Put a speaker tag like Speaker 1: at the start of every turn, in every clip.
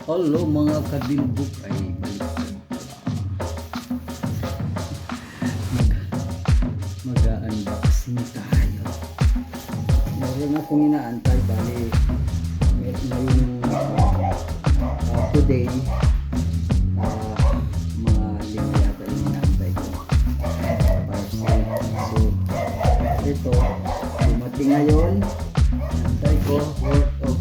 Speaker 1: Hello mga kadilbok ay baliktad. Mag-unboxing tayo. Meron akong inaantay bali ngayong today mga lima yata yung inaantay ko parcel. So ito dumating ngayon, antay ko worth of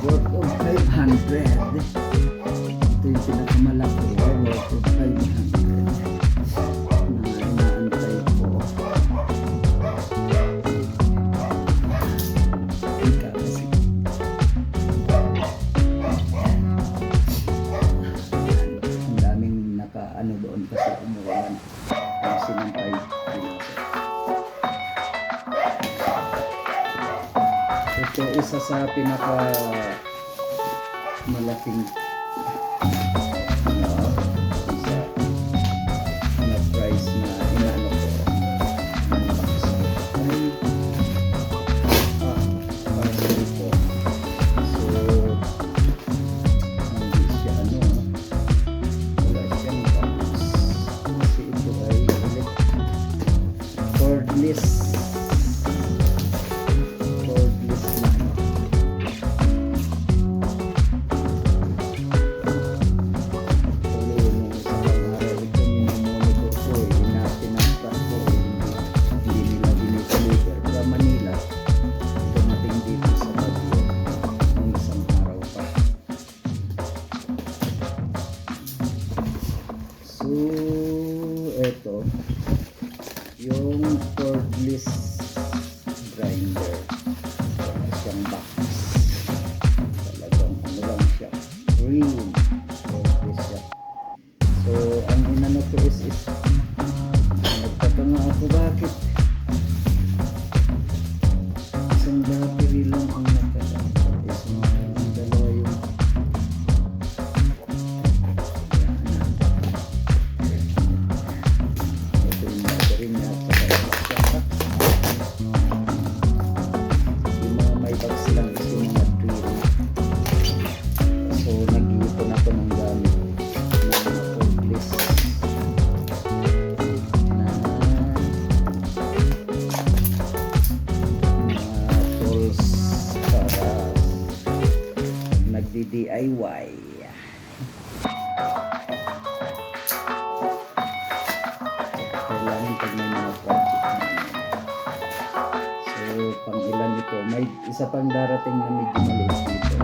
Speaker 1: worth of 500. Ito yung pinakamalaki, worth of 500 na inaantay ko. Ika kasi ang daming nakaano doon kasi umuwan ang sinampay pinasa. Ito isa sa pinaka malaking isa na price na inaano ko unbox ay parcel ko. So hindi siya wala siyang box kasi ito ay cordless na ito yung cordless grinder. Wala siyang box, talagang ano lang siya, green cordless siya. So ang inano ko is nagtatanga ako bakit isang battery lang ang nakatang is mga dalawa yung DIY. Kailangan pag may mga project na so pang ilan ito, may isa pang darating na medyo maliit dito.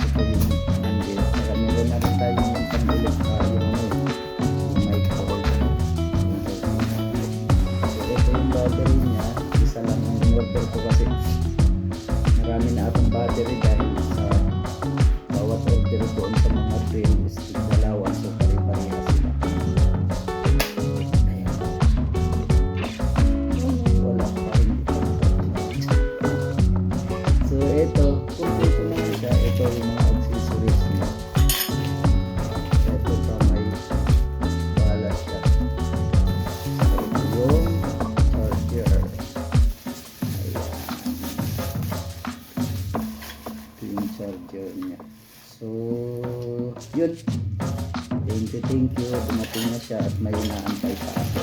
Speaker 1: Gusto ko yung nandito, saka meron na rin tayo yung pang-ulit yung may cord. So ito yung battery niya, isa lang ang in-order ko kasi marami na akong battery dahil sa bawat order doon sa mga drill is dalawa, so pare-pareha sila. Ayan. Wala pa rin ito. So ito, kumpleto naman siya. Ito yung mga accessories niya. Ito pa may bala siya. Ito yung charger. Yung charger niya. So yun, thank you, dumating na siya at may inaantay pa ako.